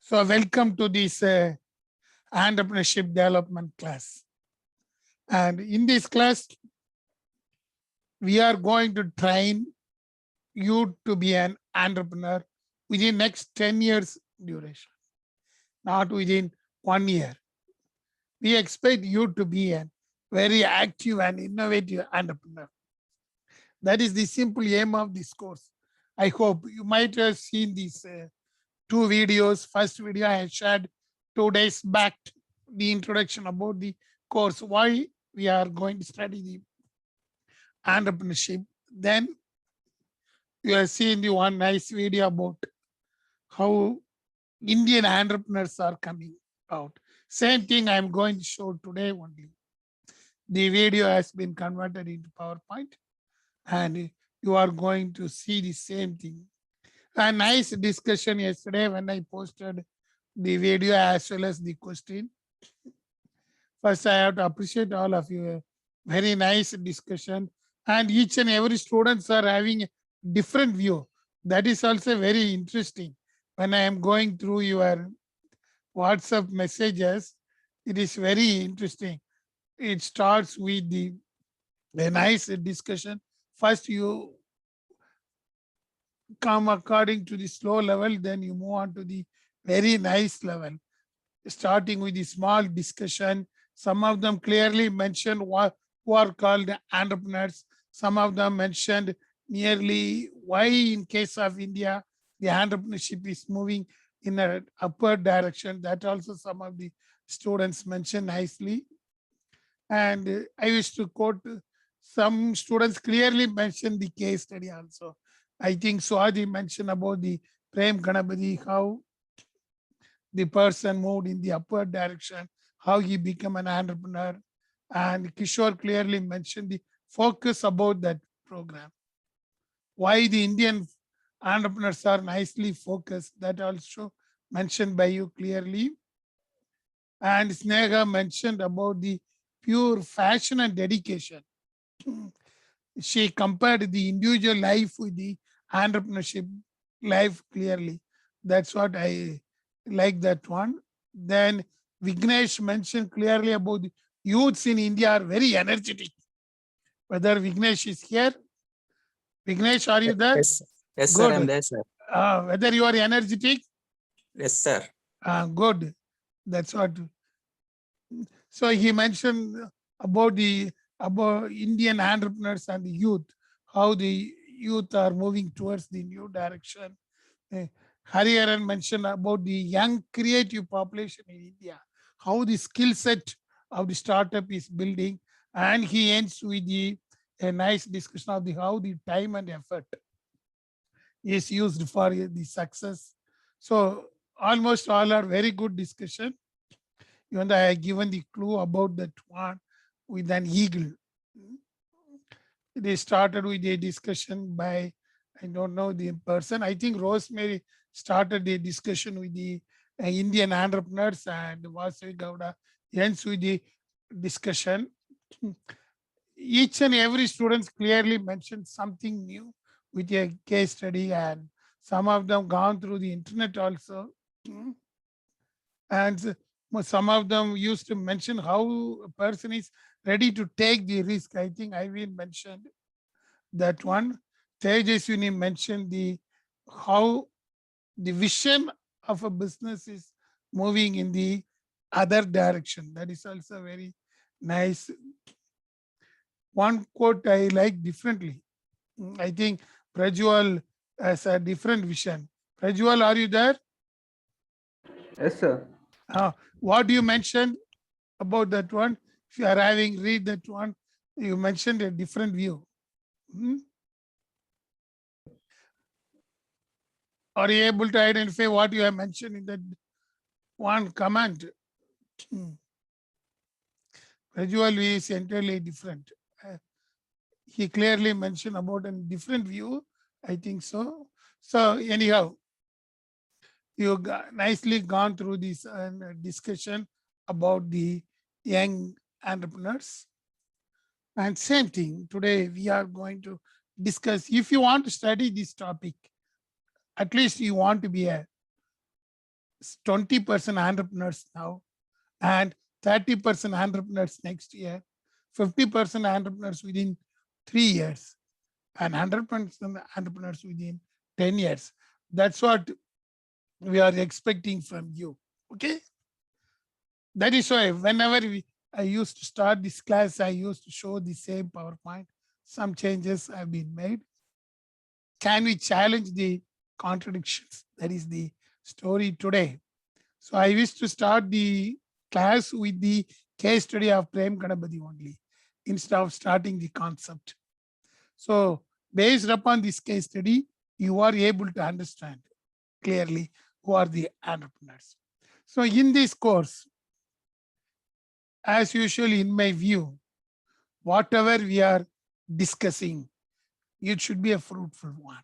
So welcome to this entrepreneurship development class. And in this class, we are going to train you to be an entrepreneur within next 10 years duration, not within 1 year. We expect you to be a very active and innovative entrepreneur. That is the simple aim of this course. I hope you might have seen these two videos. First video I shared 2 days back, the introduction about the course, why we are going to study the entrepreneurship. Then you have seen the one nice video about how Indian entrepreneurs are coming out. Same thing I'm going to show today only. The video has been converted into PowerPoint and you are going to see the same thing. A nice discussion yesterday when I posted the video as well as the question. First, I have to appreciate all of you. Very nice discussion. And each and every students are having a different view. That is also very interesting. When I am going through your WhatsApp messages, it is very interesting. It starts with the nice discussion. First, you come according to the slow level, then you move on to the very nice level, starting with the small discussion. Some of them clearly mentioned who are called entrepreneurs. Some of them mentioned nearly why in case of India, the entrepreneurship is moving in an upward direction. That also some of the students mentioned nicely. And I wish to quote some students clearly mentioned the case study also. I think Swati mentioned about the Prem Ganapati, how the person moved in the upward direction, how he became an entrepreneur. And Kishore clearly mentioned the focus about that program. Why the Indian entrepreneurs are nicely focused, that also mentioned by you clearly. And Sneha mentioned about the pure passion and dedication. She compared the individual life with the entrepreneurship life clearly. That's what I like that one. Then Vignesh mentioned clearly about the youths in India are very energetic. Whether Vignesh is here, Vignesh, are you there? Yes, yes, sir. I'm Good. there, sir. Whether you are energetic, Yes, sir. good. That's what. So he mentioned about the about Indian entrepreneurs and the youth, how the youth are moving towards the new direction. Hariharan mentioned about the young creative population in India, how the skill set of the startup is building, and he ends with a nice discussion of the how the time and effort is used for the success. So almost all are very good discussion. Even though I have given the clue about that one with an eagle. They started with a discussion by, I don't know the person, I think Rosemary started a discussion with the Indian entrepreneurs, and Vasavi Gowda ends with the discussion. Each and every student clearly mentioned something new with a case study, and some of them gone through the internet also. And some of them used to mention how a person is ready to take the risk. I think I will mention that one. Tejaswini mentioned the how the vision of a business is moving in the other direction. That is also very nice. One quote I like differently. I think Prajwal has a different vision. Prajwal, are you there? Yes, sir. What you mentioned about that one? If you are having read that one, you mentioned a different view. Are you able to identify what you have mentioned in that one comment? Prajwal is entirely different. He clearly mentioned about a different view. I think so. So anyhow, you nicely gone through this discussion about the young entrepreneurs. And same thing, today we are going to discuss, if you want to study this topic, at least you want to be a 20% entrepreneurs now, and 30% entrepreneurs next year, 50% entrepreneurs within 3 years, and 100% entrepreneurs within 10 years. That's what we are expecting from you. Okay. That is why whenever I used to start this class, I used to show the same PowerPoint. Some changes have been made. Can we challenge the contradictions? That is the story today. So I wish to start the class with the case study of Prem Ganapati only, instead of starting the concept. So based upon this case study, you are able to understand clearly who are the entrepreneurs. So in this course, as usual, in my view, whatever we are discussing, it should be a fruitful one.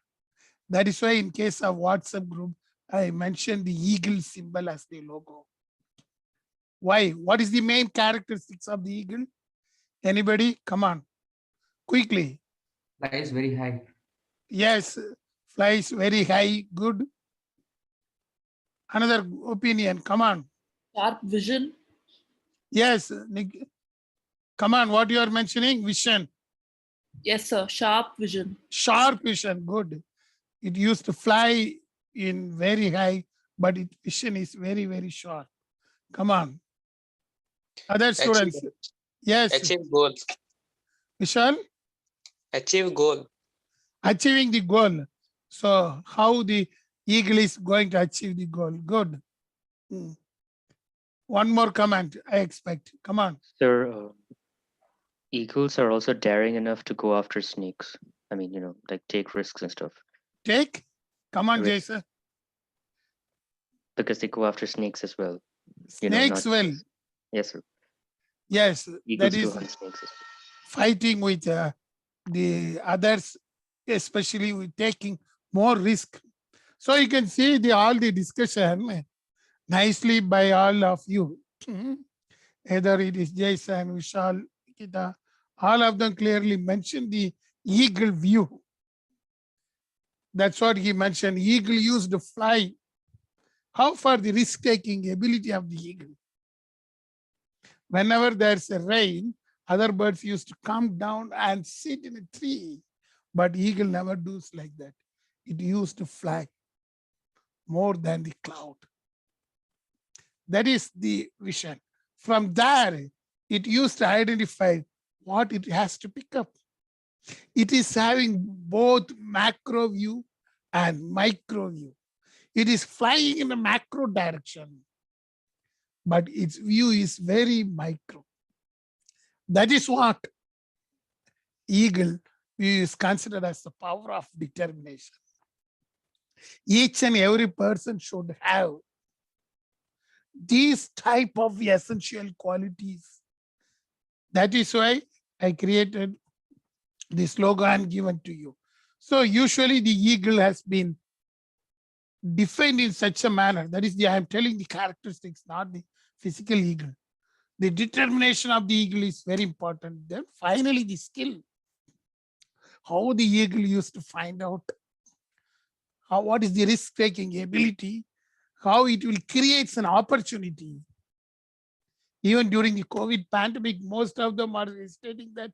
That is why in case of WhatsApp group, I mentioned the eagle symbol as the logo. Why? What is the main characteristics of the eagle? Anybody? Come on, quickly. Flies very high. Yes, flies very high. Good. Another opinion. Come on. Sharp vision. Yes, Nick. Come on. What you are mentioning? Vision. Yes, sir. Sharp vision. Sharp vision. Good. It used to fly in very high, but its vision is very, very short. Come on. Other students. Yes. Achieve goal. Vishal, Achieve goal. achieving the goal. So how the eagle is going to achieve the goal? Good. Hmm. One more comment I expect. Come on. Sir, eagles are also daring enough to go after snakes. I mean, like take risks and stuff Take. Come on, Risk. Jason. because they go after snakes as well. Snakes not- will. Yes, sir. Yes, Eagles that do is hunt snakes as well. fighting with the others, especially with taking more risk. So you can see all the discussion nicely by all of you. Either it is Jason, Vishal, Nikita, all of them clearly mentioned the eagle view. That's what he mentioned. Eagle used to fly. How far the risk-taking ability of the eagle? Whenever there's a rain, other birds used to come down and sit in a tree, but eagle never does like that. It used to fly more than the cloud. That is the vision. From there, it used to identify what it has to pick up. It is having both macro view and micro view. It is flying in a macro direction, but its view is very micro. That is what eagle is considered as the power of determination. Each and every person should have these type of essential qualities. That is why I created this slogan given to you. So usually the eagle has been defined in such a manner. That is I am telling the characteristics, not the physical eagle. The determination of the eagle is very important. Then finally the skill. How the eagle used to find out what is the risk-taking ability, how it will create an opportunity. Even during the COVID pandemic, most of them are stating that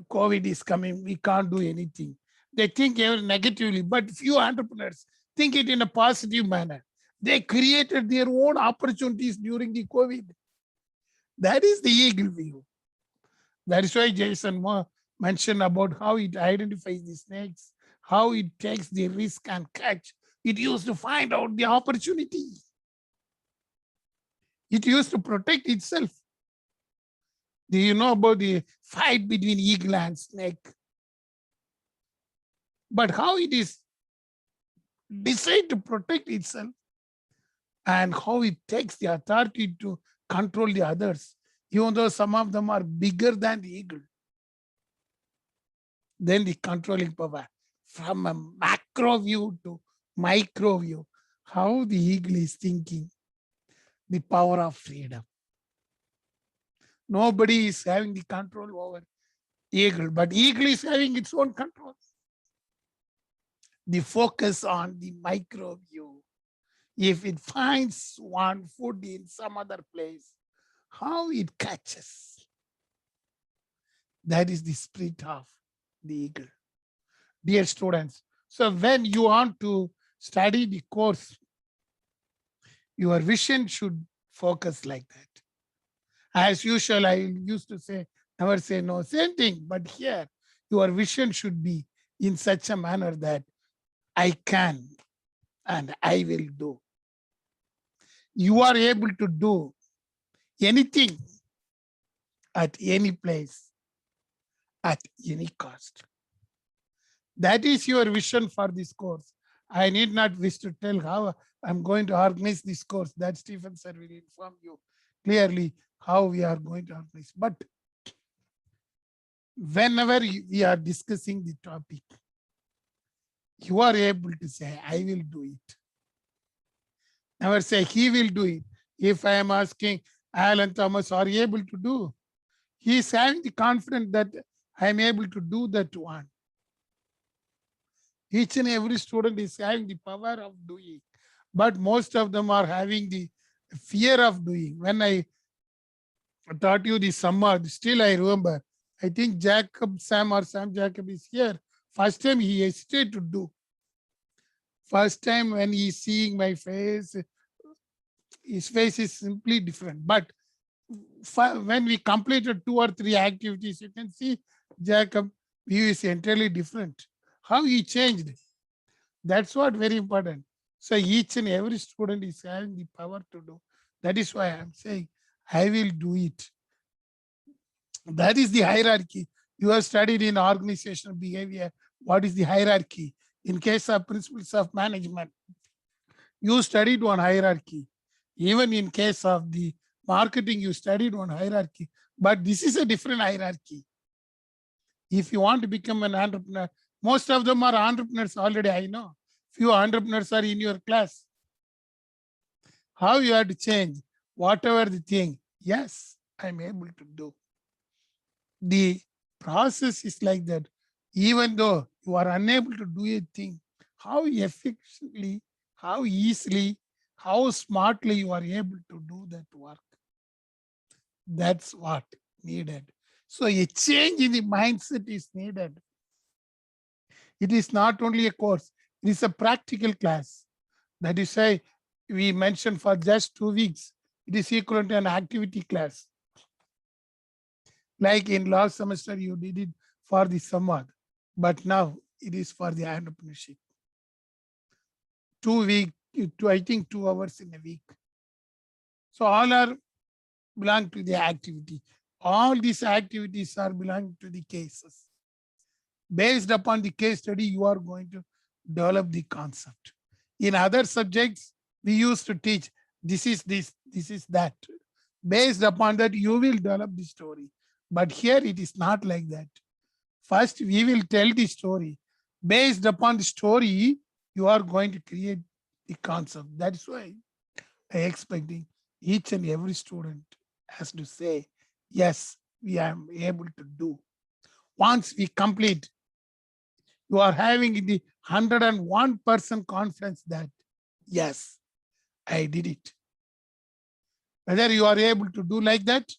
COVID is coming, we can't do anything. They think negatively, but few entrepreneurs think it in a positive manner. They created their own opportunities during the COVID. That is the eagle view. That is why Jason mentioned about how it identifies the snakes, how it takes the risk and catch. It used to find out the opportunity. It used to protect itself. Do you know about the fight between eagle and snake? But how it is decided to protect itself and how it takes the authority to control the others, even though some of them are bigger than the eagle. Then the controlling power from a macro view to micro view, how the eagle is thinking, the power of freedom. Nobody is having the control over eagle, but eagle is having its own control. The focus on the micro view. If it finds one food in some other place, how it catches. That is the spirit of the eagle. Dear students, so when you want to study the course, your vision should focus like that. As usual, I used to say, never say no, same thing. But here, your vision should be in such a manner that I can and I will do. You are able to do anything at any place, at any cost. That is your vision for this course. I need not wish to tell how I'm going to organize this course. That Stephen sir will inform you clearly how we are going to organize. But whenever we are discussing the topic, you are able to say, I will do it. Never say he will do it. If I am asking Alan Thomas, are you able to do? He is having the confidence that I am able to do that one. Each and every student is having the power of doing, but most of them are having the fear of doing. When I taught you the summer, still I remember, I think Jacob Sam or Sam Jacob is here. First time he hesitated to do. First time when he's seeing my face, his face is simply different. But when we completed 2 or 3 activities, you can see Jacob view is entirely different. How he changed. That's what very important. So each and every student is having the power to do. That is why I'm saying, I will do it. That is the hierarchy. You have studied in organizational behavior. What is the hierarchy? In case of principles of management, you studied one hierarchy. Even in case of the marketing, you studied one hierarchy. But this is a different hierarchy. If you want to become an entrepreneur, most of them are entrepreneurs already, I know. Few entrepreneurs are in your class. How you have to change? Whatever the thing, yes, I'm able to do. The process is like that. Even though you are unable to do a thing, how efficiently, how easily, how smartly you are able to do that work. That's what needed. So a change in the mindset is needed. It is not only a course, it is a practical class. That is why we mentioned for just 2 weeks, it is equivalent to an activity class. Like in last semester, you did it for the summer, but now it is for the entrepreneurship. 2 weeks, I think 2 hours in a week. So all are belong to the activity. All these activities are belong to the cases. Based upon the case study, you are going to develop the concept. In other subjects, we used to teach this is this is that. Based upon that, you will develop the story. But here it is not like that. First, we will tell the story. Based upon the story, you are going to create the concept. That's why I expecting each and every student has to say, yes, we are able to do. Once we complete, you are having the 101% confidence that, yes, I did it. Whether you are able to do like that,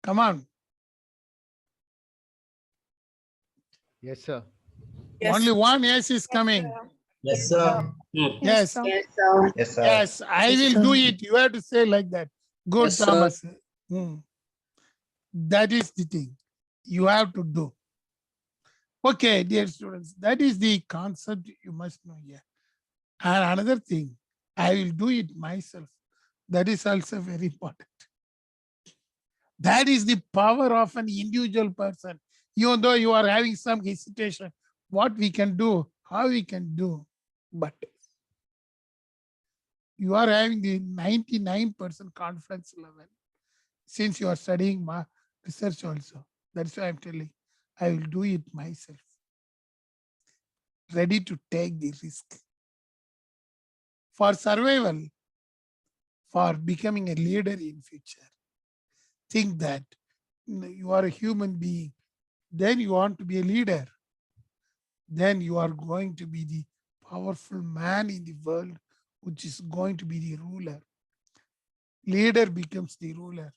come on. Yes, sir. Only one yes is coming. Yes, sir. Yes, Yes, sir. Yes, sir. yes, I will do it. You have to say like that. Good, Yes, sir. Thomas. That is the thing you have to do. Okay, dear students, that is the concept you must know here. And another thing, I will do it myself. That is also very important. That is the power of an individual person. Even though you are having some hesitation, what we can do, how we can do, but you are having the 99% confidence level since you are studying my research also. That's why I'm telling, I will do it myself. Ready to take the risk. For survival, for becoming a leader in future. Think that you are a human being, then you want to be a leader. Then you are going to be the powerful man in the world which is going to be the ruler. Leader becomes the ruler.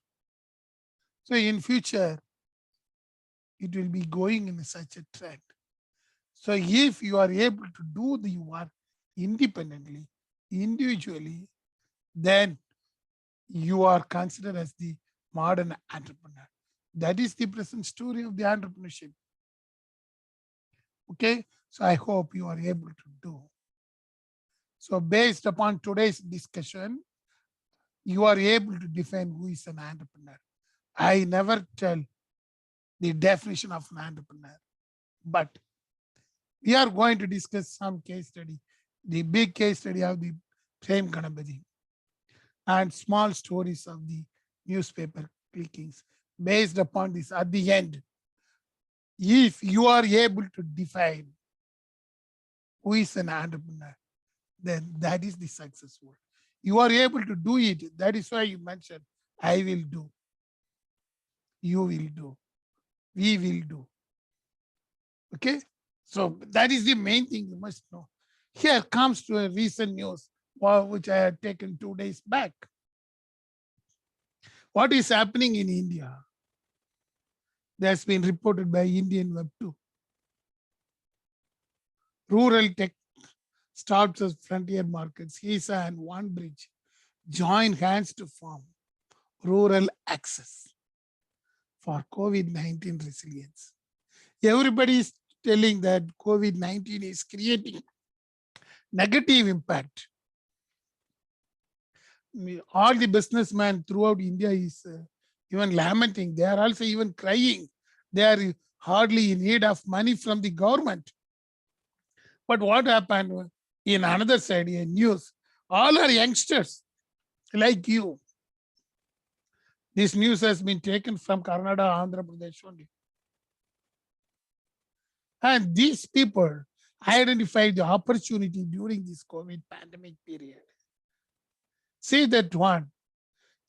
So in future, it will be going in such a trend. So if you are able to do the work independently, individually, then you are considered as the modern entrepreneur. That is the present story of the entrepreneurship. Okay, so I hope you are able to do. So based upon today's discussion, you are able to define who is an entrepreneur. I never tell the definition of an entrepreneur, but we are going to discuss some case study, the big case study of the Prem Ganapati and small stories of the newspaper clickings. Based upon this, at the end, if you are able to define who is an entrepreneur, then that is the successful. You are able to do it. That is why you mentioned, I will do, you will do, we will do. Okay, so that is the main thing you must know. Here comes to a recent news, which I had taken 2 days back. What is happening in India? That's been reported by Indian Web 2. Rural tech startups, frontier markets, HISA and OneBridge join hands to form Rural Access for COVID-19 resilience. Everybody is telling that COVID-19 is creating negative impact. All the businessmen throughout India is even lamenting. They are also even crying. They are hardly in need of money from the government. But what happened in another side, in news, all are youngsters like you. This news has been taken from Karnataka, Andhra Pradesh only. And these people identified the opportunity during this COVID pandemic period. See that one,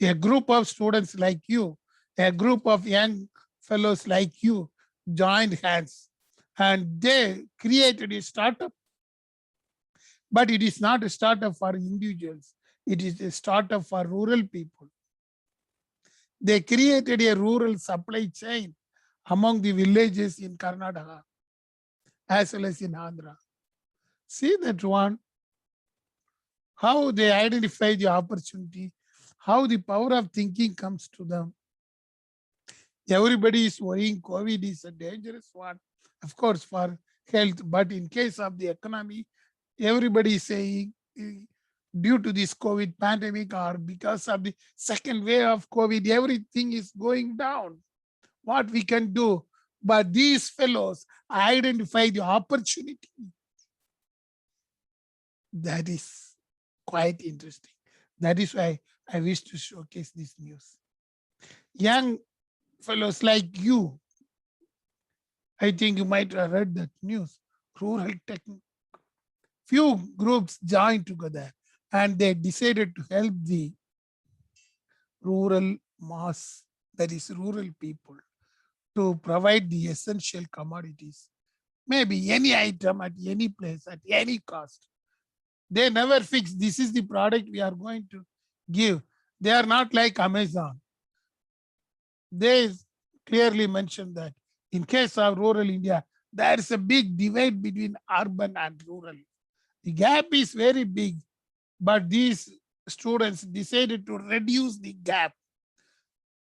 a group of students like you, a group of young fellows like you joined hands and they created a startup. But it is not a startup for individuals. It is a startup for rural people. They created a rural supply chain among the villages in Karnataka as well as in Andhra. See that one, how they identify the opportunity, how the power of thinking comes to them. Everybody is worrying COVID is a dangerous one, of course, for health, but in case of the economy, everybody is saying due to this COVID pandemic or because of the second wave of COVID, everything is going down. What we can do? But these fellows identify the opportunity. That is quite interesting. That is why I wish to showcase this news. Young fellows like you, I think you might have read that news. Rural tech, few groups joined together and they decided to help the rural mass, that is rural people, to provide the essential commodities. Maybe any item at any place, at any cost. They never fix, this is the product we are going to give. They are not like Amazon. They clearly mentioned that in case of rural India, there is a big divide between urban and rural. The gap is very big, but these students decided to reduce the gap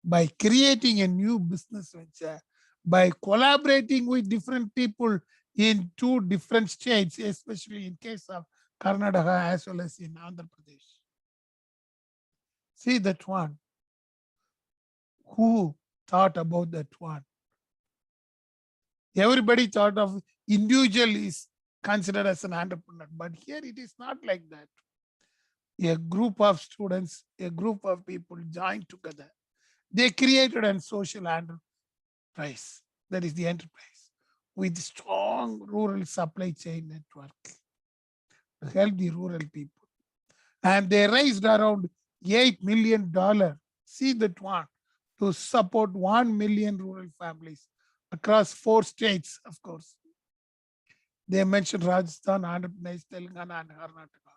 by creating a new business venture, by collaborating with different people in 2 different states, especially in case of Karnataka as well as in Andhra Pradesh. See that one. Who thought about that one? Everybody thought of individual is considered as an entrepreneur, but here it is not like that. A group of students, a group of people joined together. They created a social enterprise, that is the enterprise, with strong rural supply chain network to help the rural people. And they raised around $8 million, see that one, to support 1 million rural families across 4 states, of course. They mentioned Rajasthan, Andhra Pradesh, Telangana, and Karnataka.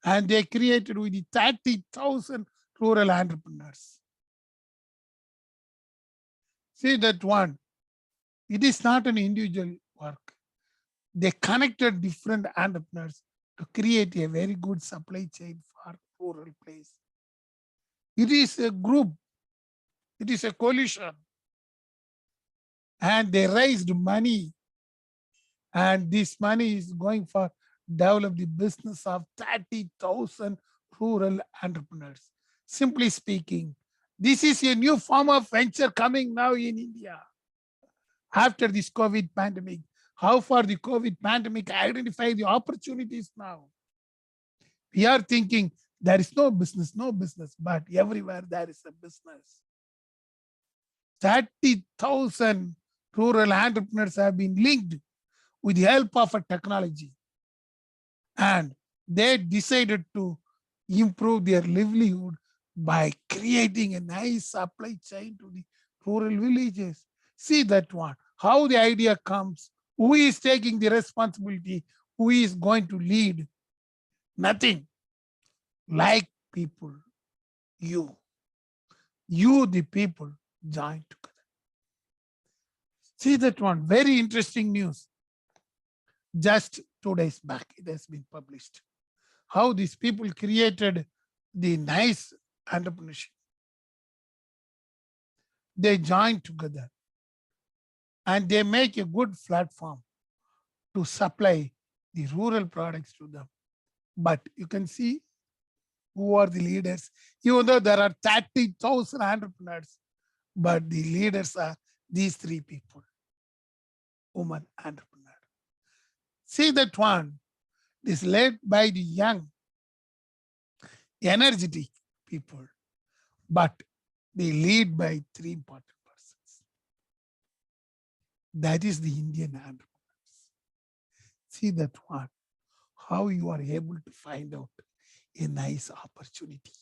And they created with the 30,000 rural entrepreneurs. See that one. It is not an individual work. They connected different entrepreneurs to create a very good supply chain for rural place. It is a group. It is a coalition. And they raised money. And this money is going for develop the business of 30,000 rural entrepreneurs. Simply speaking, this is a new form of venture coming now in India. After this COVID pandemic, how far the COVID pandemic identify the opportunities now? We are thinking there is no business, but everywhere there is a business. 30,000 rural entrepreneurs have been linked with the help of a technology. And they decided to improve their livelihood by creating a nice supply chain to the rural villages. See that one, how the idea comes, who is taking the responsibility, who is going to lead? Nothing. Like people, you the people join together. See that one, very interesting news. Just 2 days back, it has been published. How these people created the nice entrepreneurship. They join together and they make a good platform to supply the rural products to them. But you can see who are the leaders. Even though there are 30,000 entrepreneurs, but the leaders are these three people, woman entrepreneur. See that one is led by the young, energetic people, but they lead by three important persons. That is the Indian entrepreneurs. See that one, how you are able to find out a nice opportunity,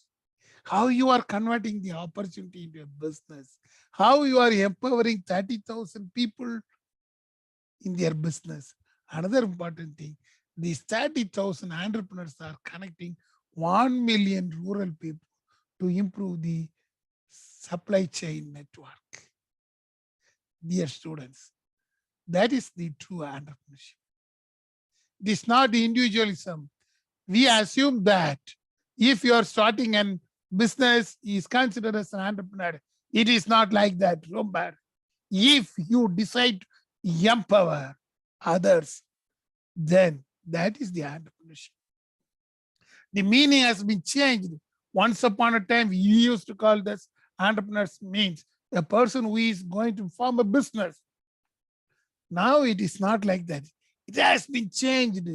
how you are converting the opportunity into a business, how you are empowering 30,000 people in their business. Another important thing, these 30,000 entrepreneurs are connecting 1 million rural people to improve the supply chain network. Dear students, that is the true entrepreneurship. It is not the individualism. We assume that if you are starting a business, is considered as an entrepreneur. It is not like that. Remember, if you decide to empower others, then that is the entrepreneurship. The meaning has been changed. Once upon a time, we used to call this entrepreneurs means a person who is going to form a business. Now it is not like that. It has been changed.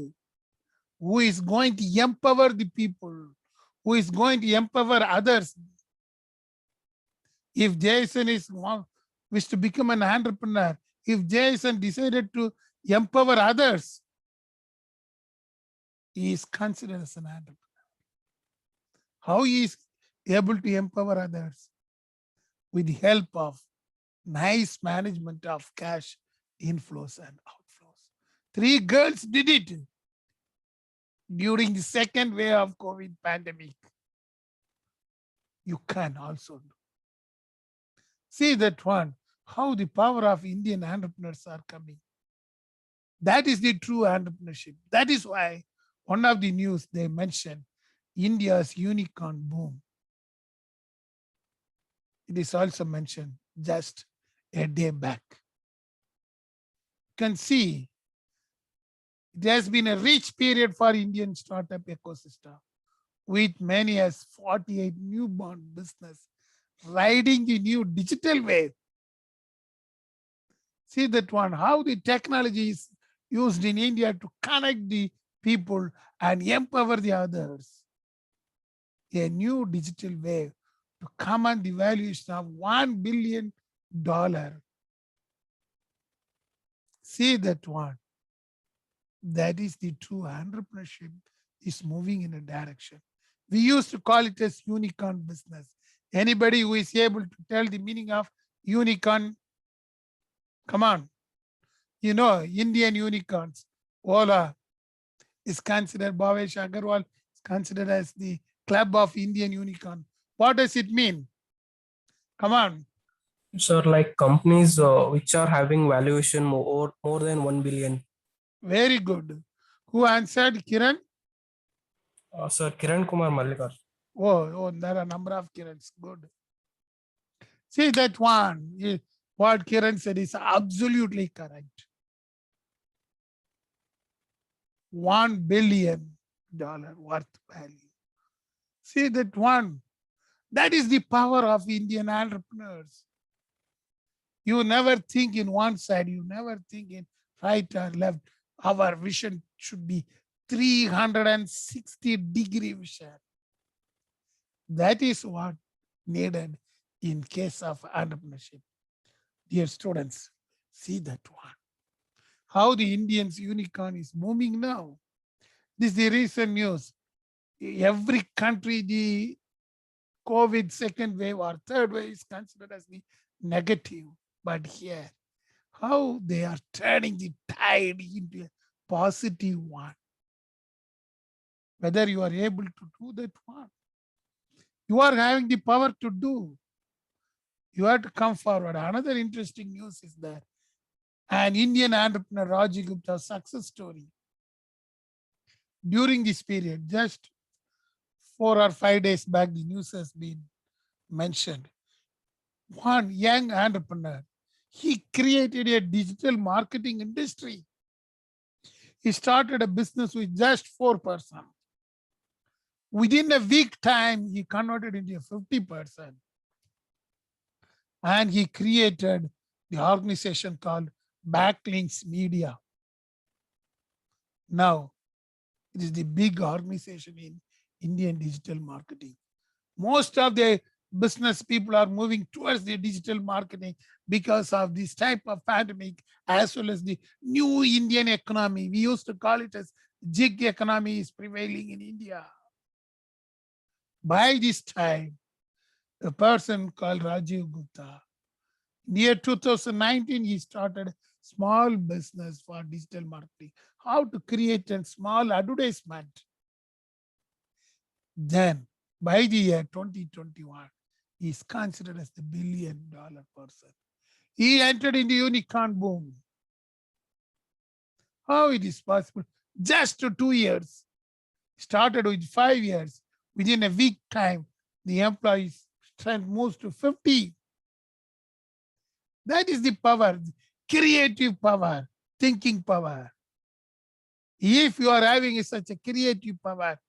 Who is going to empower the people? Who is going to empower others? If Jason wish to become an entrepreneur, if Jason decided to empower others, he is considered as an entrepreneur. How he is able to empower others? With the help of nice management of cash inflows and outflows. 3 girls did it during the second wave of COVID pandemic. You can also do. See that one, how the power of Indian entrepreneurs are coming. That is the true entrepreneurship. That is why one of the news they mentioned India's unicorn boom. It is also mentioned just a day back. You can see it has been a rich period for Indian startup ecosystem with many as 48 newborn business riding the new digital wave. See that one, how the technology is used in India to connect the people and empower the others. A new digital wave to command the valuation of $1 billion. See that one. That is the true entrepreneurship is moving in a direction. We used to call it as unicorn business. Anybody who is able to tell the meaning of unicorn? Come on. You know, Indian unicorns. Ola is considered, Bhavesh Agarwal is considered as the Club of Indian Unicorn. What does it mean? Come on. Sir, like companies which are having valuation more than 1 billion. Very good. Who answered, Kiran? Sir, Kiran Kumar Mallikar. Oh, there are a number of Kirans. Good. See that one. What Kiran said is absolutely correct. $1 billion worth value. See that one. That is the power of Indian entrepreneurs. You never think in one side, you never think in right or left. Our vision should be 360-degree vision. That is what needed in case of entrepreneurship. Dear students, see that one. How the Indians unicorn is booming now. This is the recent news. Every country, the COVID second wave or third wave is considered as the negative. But here, how they are turning the tide into a positive one. Whether you are able to do that one. You are having the power to do. You have to come forward. Another interesting news is that an Indian entrepreneur, Rajiv Gupta's success story. During this period, just 4 or 5 days back, the news has been mentioned. One young entrepreneur, he created a digital marketing industry. He started a business with just 4%. Within a week time, he converted into a 50%. And he created the organization called Backlinks Media. Now, it is the big organization in Indian digital marketing. Most of the business people are moving towards the digital marketing because of this type of pandemic, as well as the new Indian economy. We used to call it as gig economy is prevailing in India. By this time, a person called Rajiv Gupta, near 2019, he started small business for digital marketing, how to create a small advertisement. Then, by the year 2021, he is considered as the $1 billion person. He entered in the unicorn boom. How it is possible? Just 2 years. Started with 5 years. Within a week time, the employees' strength moves to 50. That is the power, creative power, thinking power. If you are having such a creative power,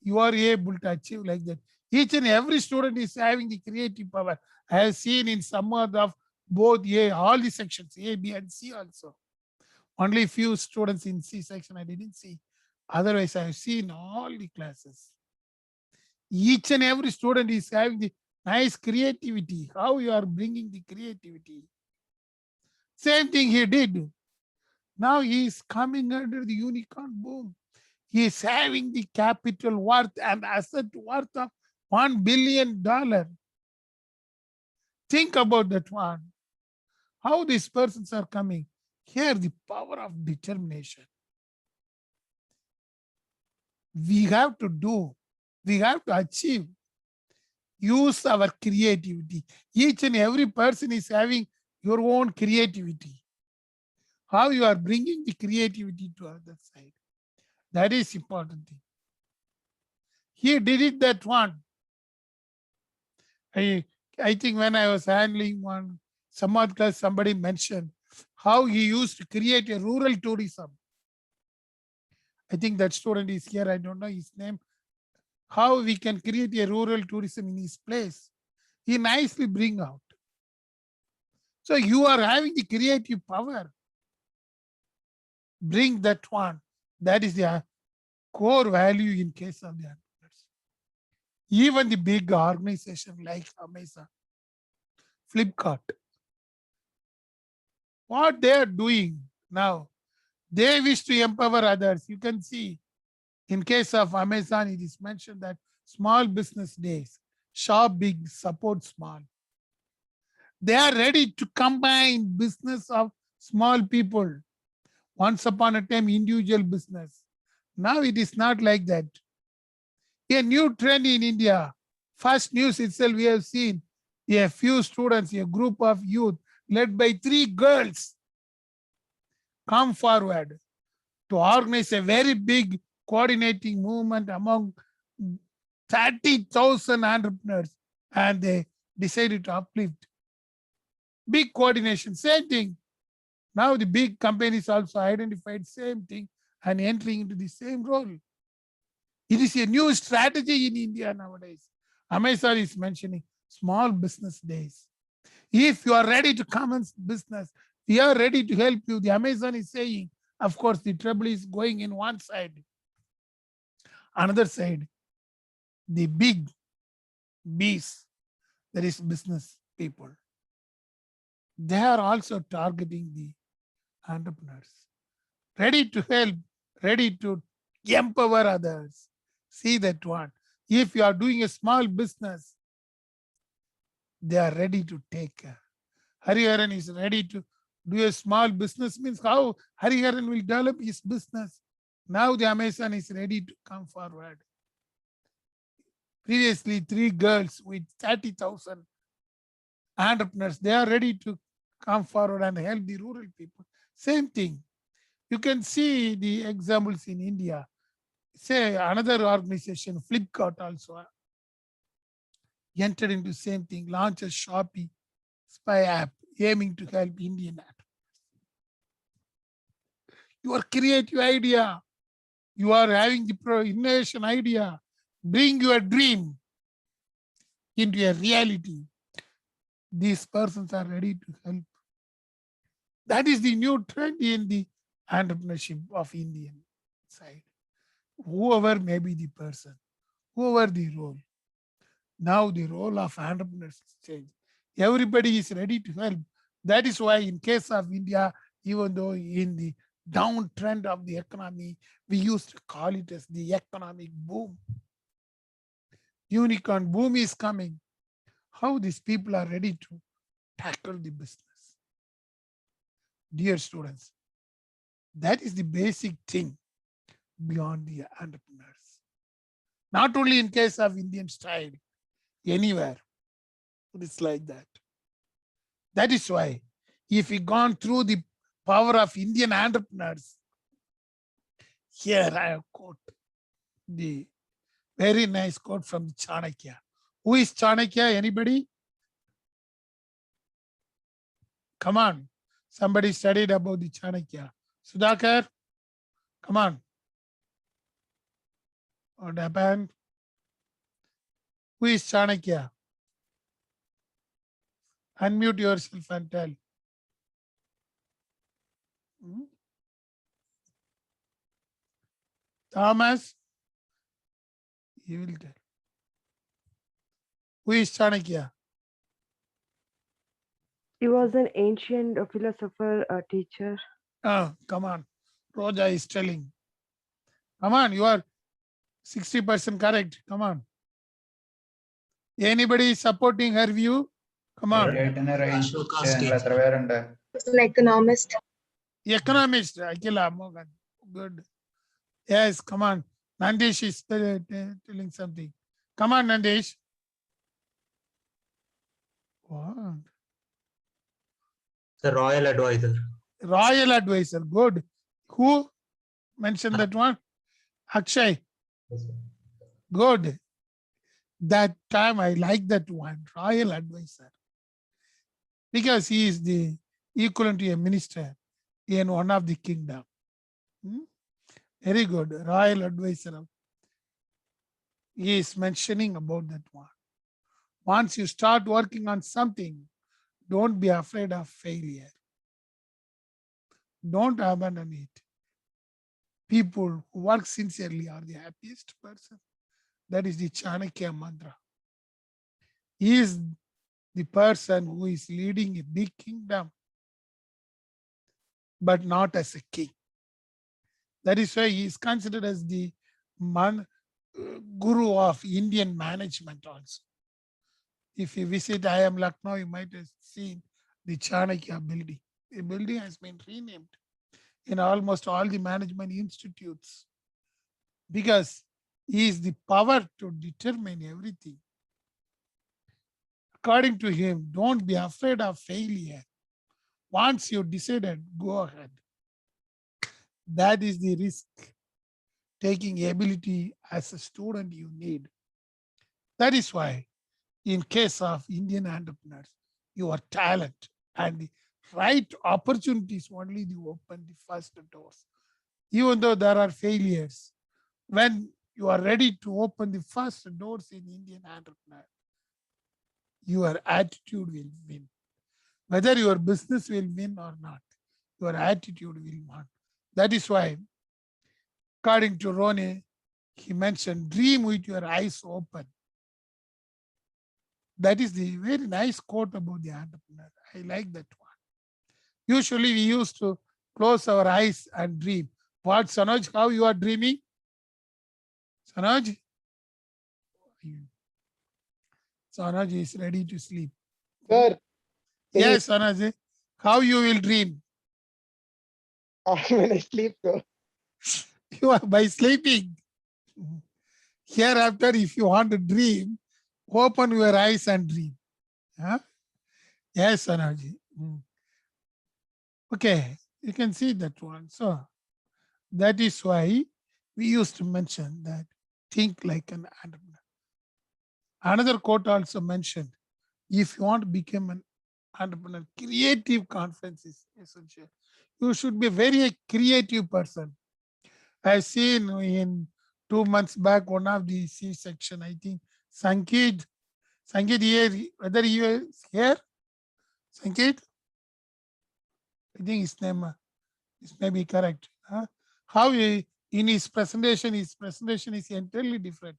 you are able to achieve like that. Each and every student is having the creative power. I have seen in some of both all the sections, A, B, and C also. Only few students in C section I didn't see. Otherwise, I have seen all the classes. Each and every student is having the nice creativity. How you are bringing the creativity. Same thing he did. Now he is coming under the unicorn boom. He is having the capital worth and asset worth of $1 billion. Think about that one. How these persons are coming. Here, the power of determination. We have to do. We have to achieve. Use our creativity. Each and every person is having your own creativity. How you are bringing the creativity to other side. That is important thing. He did it that one. I think when I was handling some other class, somebody mentioned how he used to create a rural tourism. I think that student is here. I don't know his name. How we can create a rural tourism in his place. He nicely bring out. So you are having the creative power. Bring that one. That is the core value in case of the entrepreneurs. Even the big organization like Amazon, Flipkart, what they are doing now, they wish to empower others. You can see in case of Amazon, it is mentioned that small business days, shop big, support small. They are ready to combine business of small people. Once upon a time, individual business. Now it is not like that. A new trend in India. First news itself, we have seen a few students, a group of youth led by 3 girls come forward to organize a very big coordinating movement among 30,000 entrepreneurs, and they decided to uplift. Big coordination, same thing. Now the big companies also identified same thing and entering into the same role. It is a new strategy in India nowadays. Amazon is mentioning small business days. If you are ready to commence business, we are ready to help you. The Amazon is saying, of course, the trouble is going in one side. Another side, the big bees, there is business people. They are also targeting the entrepreneurs. Ready to help, ready to empower others. See that one. If you are doing a small business, they are ready to take care. Hariharan is ready to do a small business, means how Hariharan will develop his business. Now the Amazon is ready to come forward. Previously, 3 girls with 30,000 entrepreneurs, they are ready to come forward and help the rural people. Same thing. You can see the examples in India. Say another organization, Flipkart also entered into same thing, launched a Shopee spy app aiming to help Indian entrepreneurs. Your creative idea, you are having the innovation idea, bring your dream into a reality. These persons are ready to help. That is the new trend in the entrepreneurship of Indian side. Whoever may be the person, whoever the role. Now the role of entrepreneurs is changed. Everybody is ready to help. That is why in case of India, even though in the downtrend of the economy, we used to call it as the economic boom. Unicorn boom is coming. How these people are ready to tackle the business. Dear students, that is the basic thing beyond the entrepreneurs. Not only in case of Indian style, anywhere, it's like that. That is why if we gone through the power of Indian entrepreneurs, here I have quote the very nice quote from Chanakya. Who is Chanakya? Anybody? Come on. Somebody studied about the Chanakya. Sudhakar, come on. What happened? Who is Chanakya? Unmute yourself and tell. Thomas, you will tell. Who is Chanakya? He was an ancient philosopher, teacher. Oh, come on. Roja is telling. Come on, you are 60% correct. Come on. Anybody supporting her view? Come on. An economist. Economist, Akila Mogan. Good. Yes, come on. Nandesh is telling something. Come on, Nandesh. What? The royal advisor. Royal advisor. Good. Who mentioned that one? Akshay. Good. That time I like that one. Royal advisor. Because he is the equivalent to a minister in one of the kingdom. Very good. Royal advisor. He is mentioning about that one. Once you start working on something, don't be afraid of failure. Don't abandon it. People who work sincerely are the happiest person. That is the Chanakya mantra. He is the person who is leading a big kingdom, but not as a king. That is why he is considered as the guru of Indian management also. If you visit IIM Lucknow, you might have seen the Chanakya building. The building has been renamed in almost all the management institutes because is the power to determine everything. According to him, don't be afraid of failure. Once you decided, go ahead. That is the risk taking ability as a student you need. That is why, in case of Indian entrepreneurs, your talent and the right opportunities only they open the first doors. Even though there are failures, when you are ready to open the first doors in Indian entrepreneur, your attitude will win. Whether your business will win or not, your attitude will win. That is why, according to Rone, he mentioned dream with your eyes open. That is the very nice quote about the entrepreneur. I like that one. Usually we used to close our eyes and dream. What, Sanoj, how you are dreaming? Sanoj? Sanoj is ready to sleep. Sir, Yes, Sanoj. How you will dream? when I sleep, sir. You are by sleeping. Hereafter, if you want to dream, open your eyes and dream. Huh? Yes, Sanoj. Okay, you can see that one. So that is why we used to mention that think like an entrepreneur. Another quote also mentioned, if you want to become an entrepreneur, creative confidence is essential. You should be very creative person. I've seen in 2 months back, one of the C section, I think, Sankit here, whether he is here, Sankit? I think his name may be correct. Huh? How he, in his presentation is entirely different.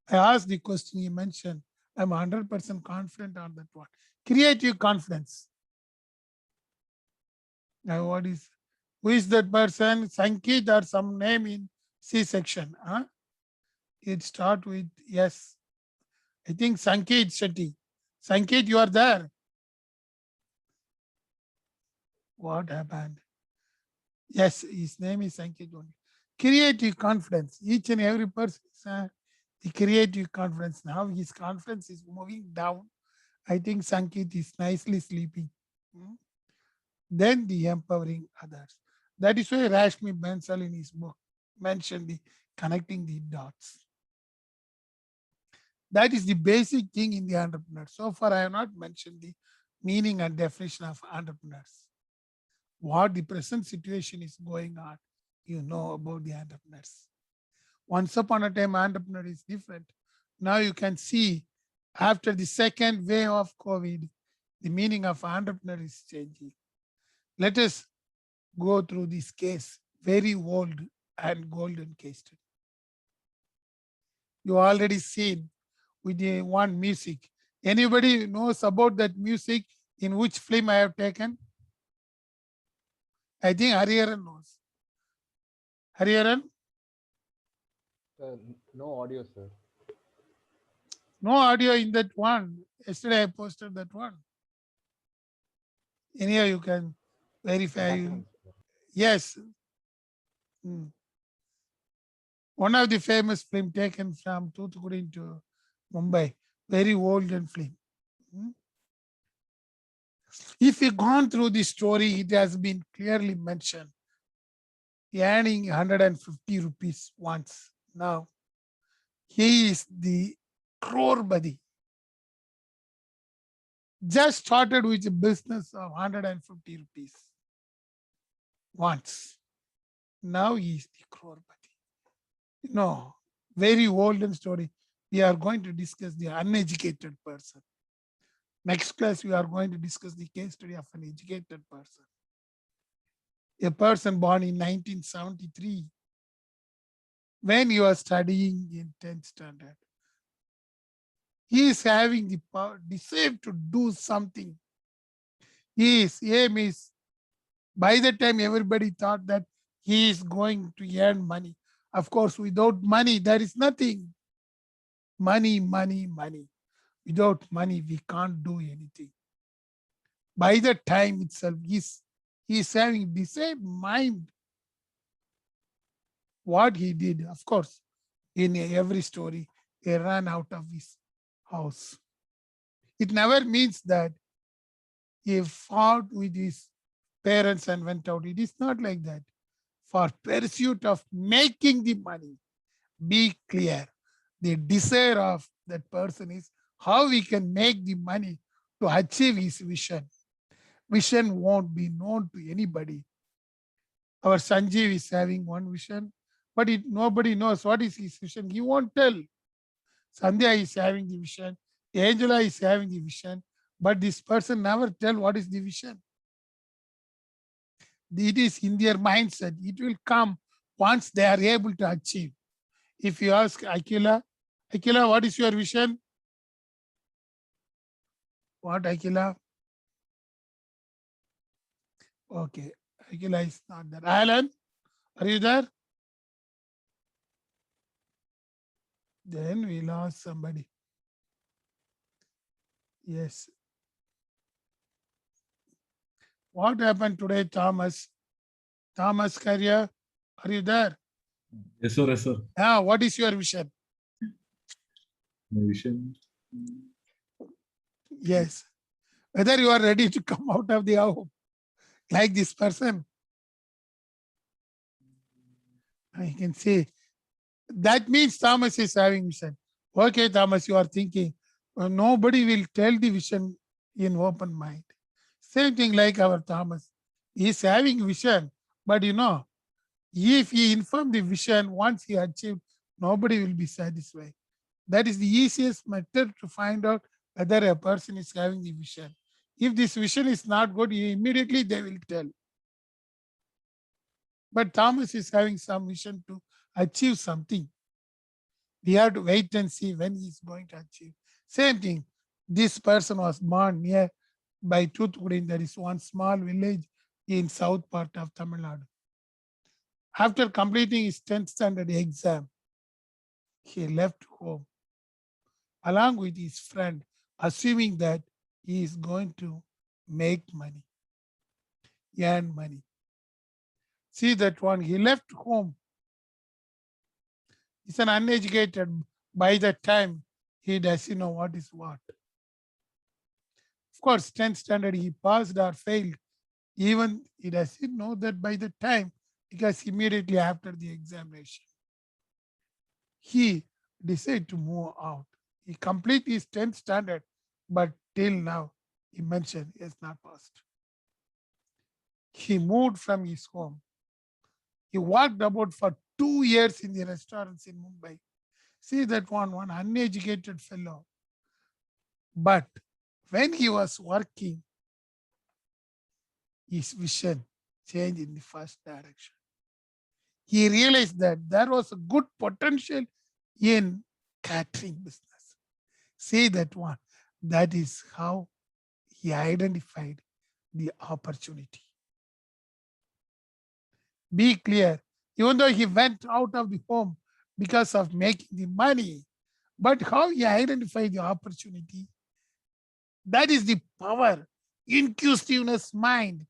I asked the question he mentioned. I'm 100% confident on that one. Creative confidence. Now, who is that person? Sankit or some name in C section? Huh? It start with yes. I think Sankit Shetty. Sankit, you are there. What happened? Yes, his name is Sankit only. Creative confidence. Each and every person is the creative confidence. Now his confidence is moving down. I think Sankit is nicely sleeping. Then the empowering others. That is why Rashmi Bansal in his book mentioned the connecting the dots. That is the basic thing in the entrepreneur. So far, I have not mentioned the meaning and definition of entrepreneurs. What the present situation is going on, you know about the entrepreneurs. Once upon a time, entrepreneur is different. Now you can see after the second wave of COVID, the meaning of entrepreneur is changing. Let us go through this case, very old and golden case study. You already seen with the one music. Anybody knows about that music in which film I have taken? I think Hariharan knows. Hariharan? No audio, sir. No audio in that one. Yesterday I posted that one. Anyhow, you can verify. Yes. One of the famous film taken from Toothukudi to Mumbai. Very old and film. If you gone through the story, it has been clearly mentioned. Earning 150 rupees once. Now, he is the crorepati. Just started with a business of 150 rupees once. Now he is the crorepati. No, very olden story. We are going to discuss the uneducated person. Next class, we are going to discuss the case study of an educated person. A person born in 1973, when you are studying in 10th standard. He is having the power, desire to do something. His aim is, by the time everybody thought that he is going to earn money. Of course, without money, there is nothing. Money, money, money. Without money, we can't do anything. By the time itself, he is having the same mind. What he did, of course, in every story, he ran out of his house. It never means that he fought with his parents and went out. It is not like that. For pursuit of making the money, be clear. The desire of that person is how we can make the money to achieve his vision. Vision won't be known to anybody. Our Sanjeev is having one vision, but nobody knows what is his vision. He won't tell. Sandhya is having the vision. Angela is having the vision, but this person never tell what is the vision. It is in their mindset. It will come once they are able to achieve. If you ask Akila, what is your vision? What, Akila? Okay, Akila is not there. Alan, are you there? Then we lost somebody. Yes. What happened today, Thomas? Thomas Carrier, are you there? Yes, sir. Yes, sir. Yeah, what is your vision? My vision. Yes. Whether you are ready to come out of the home like this person. I can say that means Thomas is having vision. Okay, Thomas, you are thinking, nobody will tell the vision in open mind. Same thing like our Thomas. He is having vision, but if he inform the vision, once he achieved, nobody will be satisfied. That is the easiest method to find out whether a person is having the vision. If this vision is not good, immediately they will tell. But Thomas is having some vision to achieve something. We have to wait and see when he is going to achieve. Same thing. This person was born near by Toothukudi. There is one small village in south part of Tamil Nadu. After completing his 10th standard exam, he left home along with his friend, assuming that he is going to make money, earn money. See that one, he left home. He's an uneducated. By that time, he doesn't know what is what. Of course, 10th standard, he passed or failed. Even he doesn't know that by the time, because immediately after the examination, he decided to move out. He completed his 10th standard, but till now, he mentioned he has not passed. He moved from his home. He worked about for 2 years in the restaurants in Mumbai. See that one uneducated fellow. But when he was working, his vision changed in the first direction. He realized that there was a good potential in catering business. See that one. That is how he identified the opportunity. Be clear. Even though he went out of the home because of making the money, but how he identified the opportunity, that is the power, inquisitiveness mind.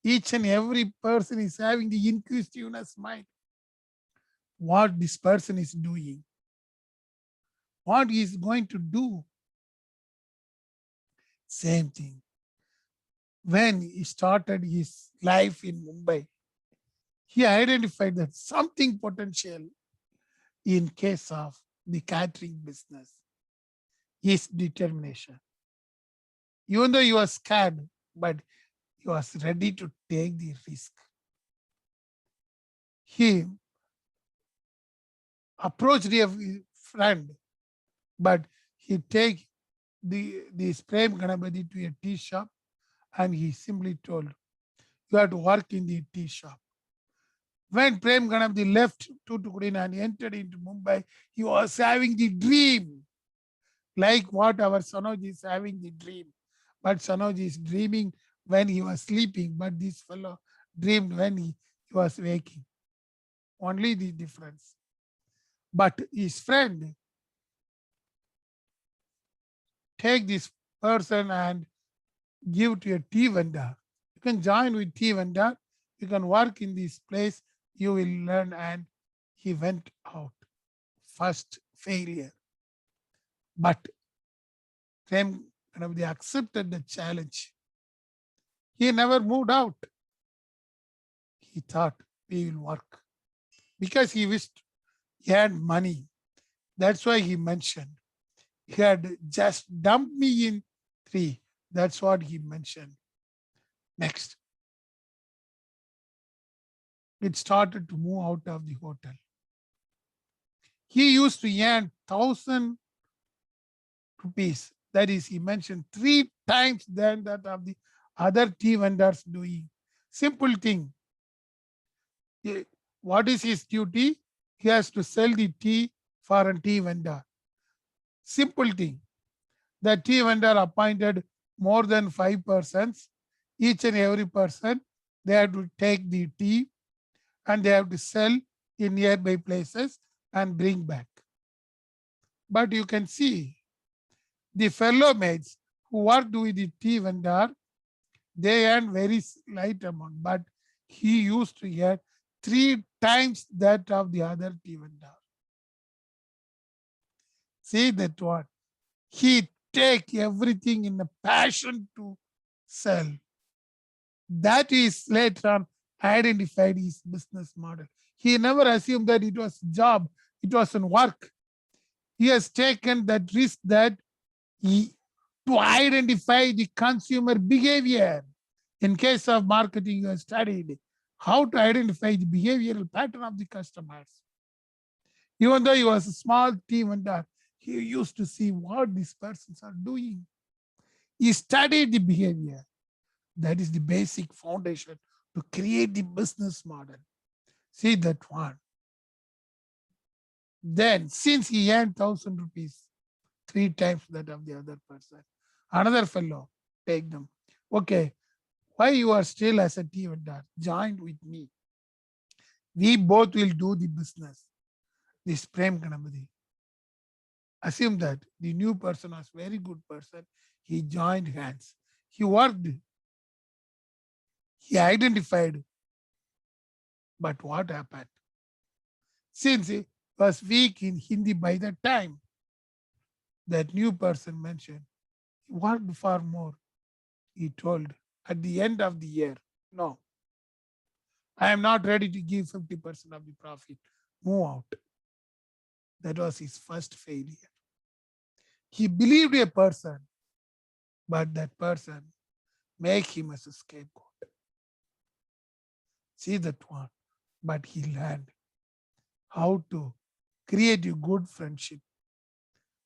Each and every person is having the inquisitiveness mind. What this person is doing, what he is going to do. Same thing. When he started his life in Mumbai, he identified that something potential in case of the catering business. His determination. Even though he was scared, but he was ready to take the risk. He approached a friend, but he take this Prem Ganapati to a tea shop, and he simply told, you have to work in the tea shop. When Prem Ganapati left Toothukudi and entered into Mumbai, he was having the dream, like what our Sanoj is having the dream. But Sanoj is dreaming when he was sleeping, but this fellow dreamed when he was waking. Only the difference. But his friend take this person and give to a tea vendor. You can join with tea vendor. You can work in this place. You will learn. And he went out first failure. But Prem Ganapathy accepted the challenge. He never moved out. He thought we will work because he wished he had money. That's why he mentioned he had just dumped me in 3. That's what he mentioned. Next. It started to move out of the hotel. He used to earn 1,000 rupees. That is, he mentioned 3 times than that of the other tea vendors doing. Simple thing. What is his duty? He has to sell the tea for a tea vendor. Simple thing. The tea vendor appointed more than 5 persons. Each and every person, they have to take the tea and they have to sell in nearby places and bring back. But you can see the fellow mates who worked with the tea vendor, they earn very light amount, but he used to earn 3 times that of the other tea vendor. See that one. He take everything in a passion to sell. That is later on identified his business model. He never assumed that it was job, it wasn't work. He has taken that risk that to identify the consumer behavior. In case of marketing, you have studied how to identify the behavioral pattern of the customers. Even though he was a small tea vendor, he used to see what these persons are doing. He studied the behavior. That is the basic foundation to create the business model. See that one. Then, since he earned 1,000 rupees, 3 times that of the other person, another fellow take them. Okay, why you are still as a tea vendor? Join with me. We both will do the business. This Prem Ganapathy. Assume that the new person was very good person. He joined hands. He worked. He identified. But what happened? Since he was weak in Hindi by that time, that new person mentioned, he worked far more. He told at the end of the year, no, I am not ready to give 50% of the profit. Move out. That was his first failure. He believed a person, but that person make him as a scapegoat. See that one. But he learned how to create a good friendship,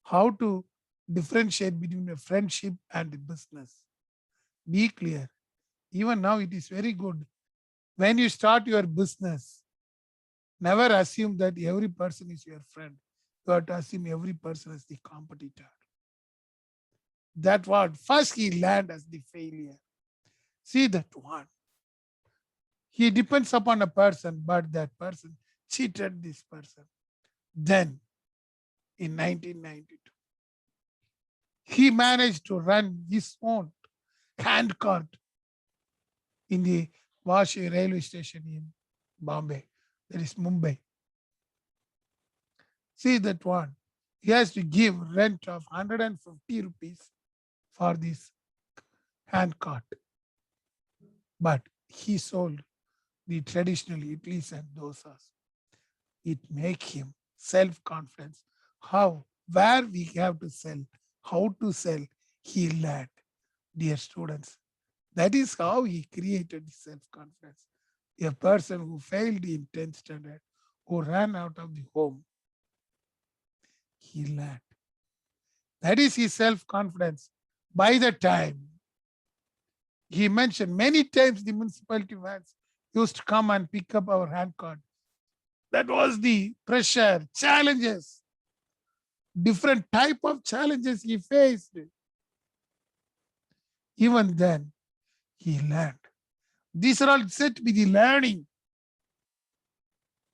how to differentiate between a friendship and a business. Be clear. Even now, it is very good. When you start your business, never assume that every person is your friend. You have to assume every person is the competitor. That what first he learned as the failure. See that one. He depends upon a person, but that person cheated this person. Then, in 1992, he managed to run his own hand cart in the Vashi railway station in Bombay, that is Mumbai. See that one. He has to give rent of 150 rupees for this hand cart. But he sold the traditional idlis and dosas. It make him self-confidence. How, where we have to sell, how to sell, he learned. Dear students, that is how he created self-confidence. A person who failed in 10th standard, who ran out of the home, he learned. That is his self-confidence. By the time, he mentioned many times the municipality vans used to come and pick up our hand cart. That was the pressure, challenges, different type of challenges he faced. Even then, he learned. These are all said to be the learning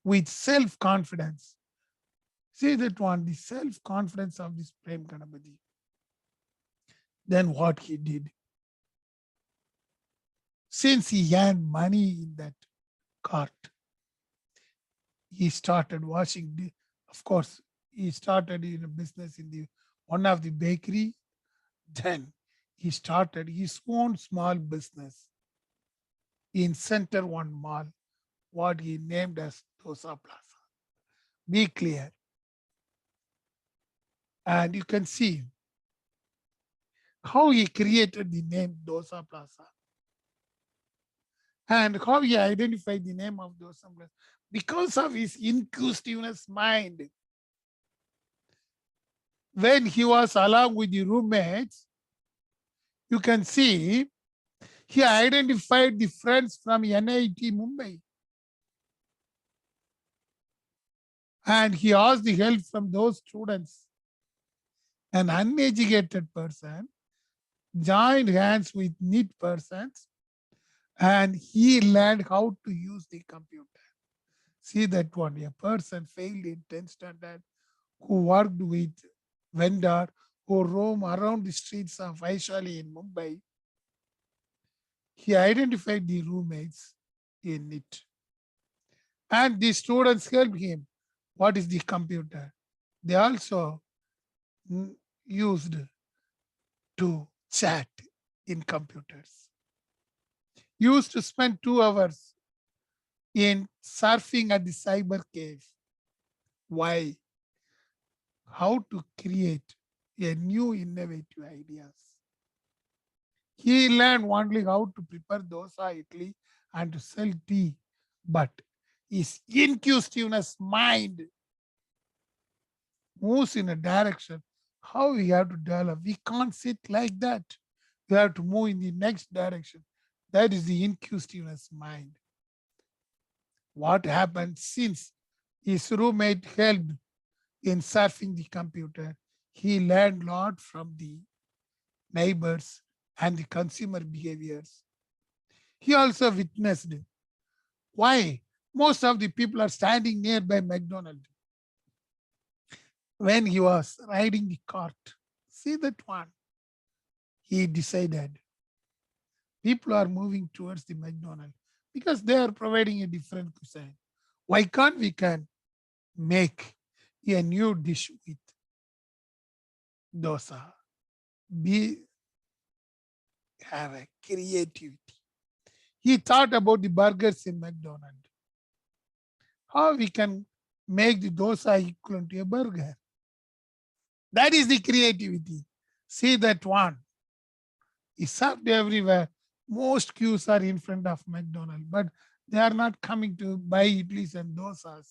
with self-confidence. See that one, the self-confidence of this Prem Ganapathy. Then what he did. Since he earned money in that cart, he started washing, of course, he started in a business in the one of the bakery. Then he started his own small business in Center One Mall, what he named as Dosa Plaza. Be clear. And you can see how he created the name Dosa Plaza and how he identified the name of Dosa Plaza because of his inquisitiveness mind. When he was along with the roommates, you can see he identified the friends from NIT Mumbai. And he asked the help from those students. An uneducated person joined hands with neat persons and he learned how to use the computer. See that one, a person failed in 10th standard who worked with vendor who roam around the streets of Vaishali in Mumbai. He identified the roommates in it. And the students helped him. What is the computer? They also used to chat in computers. Used to spend 2 hours in surfing at the cyber cave. Why? How to create a new innovative ideas. He learned only how to prepare dosa, idli, and to sell tea, but his inquisitiveness mind moves in a direction. How we have to develop? We can't sit like that. We have to move in the next direction. That is the inquisitiveness mind. What happened since his roommate helped in surfing the computer, he learned a lot from the neighbors and the consumer behaviors. He also witnessed why most of the people are standing nearby McDonald's. When he was riding the cart, see that one, he decided people are moving towards the McDonald's because they are providing a different cuisine. Why can't we can make a new dish with dosa? Have a creativity. He thought about the burgers in McDonald's. How we can make the dosa equivalent to a burger? That is the creativity. See that one. It's served everywhere. Most queues are in front of McDonald's, but they are not coming to buy idlis and dosas.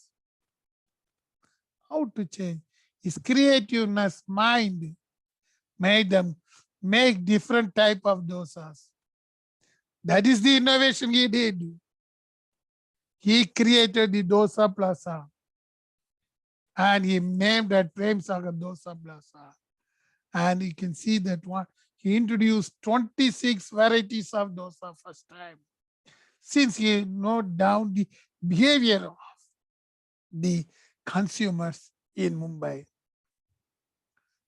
How to change? His creativeness mind made them make different type of dosas. That is the innovation he did. He created the Dosa Plaza and he named that Prem Sagar Dosa Plaza. And you can see that one. He introduced 26 varieties of dosa first time. Since he noted down the behavior of the consumers in Mumbai.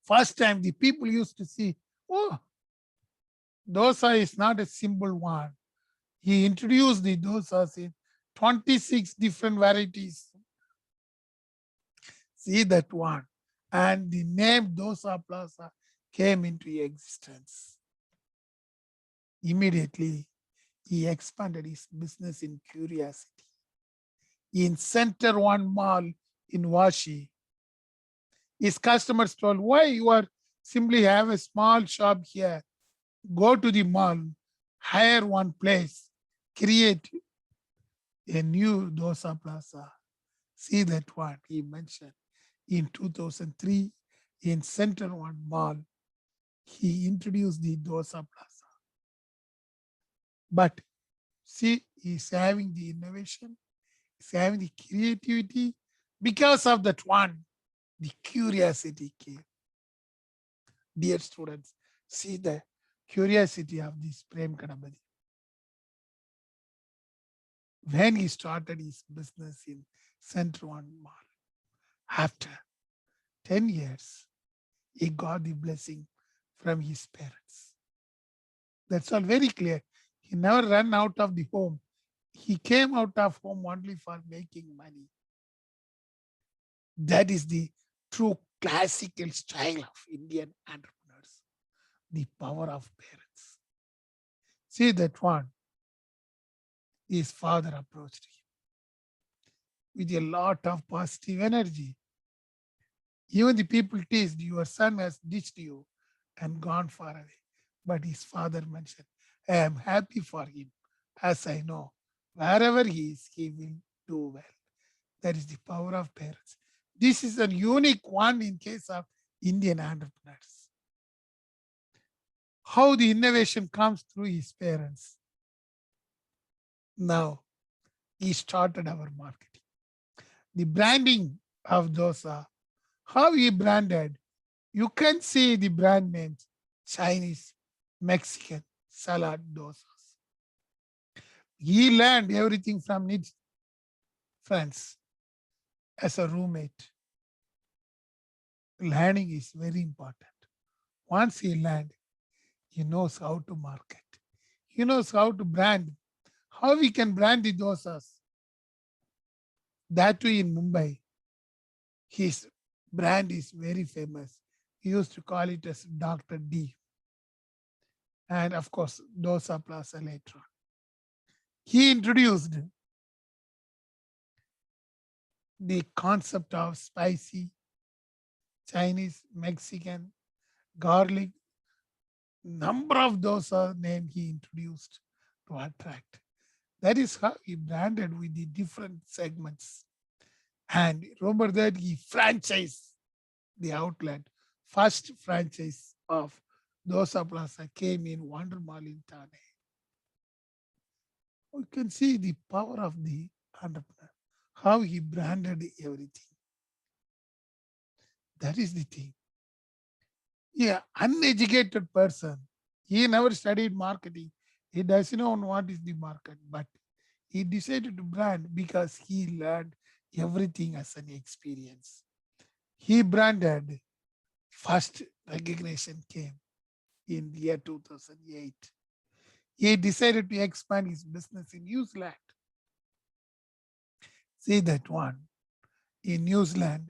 First time the people used to see, oh, dosa is not a simple one. He introduced the dosas in 26 different varieties. See that one. And the name Dosa Plaza came into existence. Immediately, he expanded his business in curiosity. In Center One Mall in Vashi, his customers told, why you are simply have a small shop here? Go to the mall, hire one place, create a new Dosa Plaza. See that one he mentioned. In 2003, in Center One Mall, he introduced the Dosa Plaza. But see, he's having the innovation, he's having the creativity. Because of that one, the curiosity came. Dear students, see the curiosity of this Prem Kadambari. When he started his business in Center One Mall, after 10 years, he got the blessing from his parents. That's all very clear. He never ran out of the home. He came out of home only for making money. That is the true classical style of Indian entrepreneurs, the power of parents. See that one. His father approached him with a lot of positive energy. Even the people teased, your son has ditched you and gone far away. But his father mentioned, I am happy for him, as I know wherever he is, he will do well. That is the power of parents. This is a unique one in case of Indian entrepreneurs. How the innovation comes through his parents. Now, he started our marketing. The branding of dosa, how he branded, you can see the brand names, Chinese, Mexican, salad dosas. He learned everything from his friends as a roommate. Learning is very important. Once he learned, he knows how to market. He knows how to brand. How we can brand the dosas. That too in Mumbai. His brand is very famous. He used to call it as Dr. D. And of course, Dosa Plaza later on. He introduced the concept of spicy, Chinese, Mexican, garlic. Number of dosa names he introduced to attract. That is how he branded with the different segments. And remember that he franchised the outlet. First franchise of Dosa Plaza came in Wonder Mall in Thane. You can see the power of the entrepreneur, how he branded everything. That is the thing. Yeah, uneducated person, he never studied marketing. He doesn't know what is the market, but he decided to brand because he learned everything as an experience. He branded, first recognition came in the year 2008. He decided to expand his business in New Zealand. See that one. In New Zealand,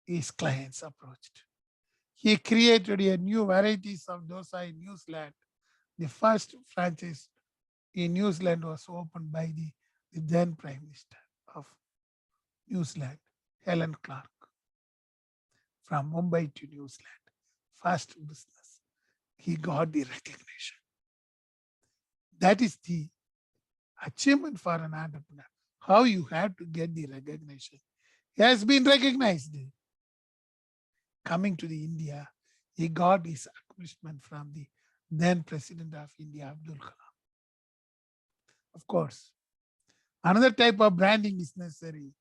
his clients approached. He created a new varieties of dosa in New Zealand. The first franchise in New Zealand was opened by the then Prime Minister of New Zealand, Helen Clark, from Mumbai to New Zealand. First business. He got the recognition. That is the achievement for an entrepreneur. How you have to get the recognition. He has been recognized. Coming to the India, he got his accomplishment from the then President of India, Abdul Kalam. Of course, another type of branding is necessary.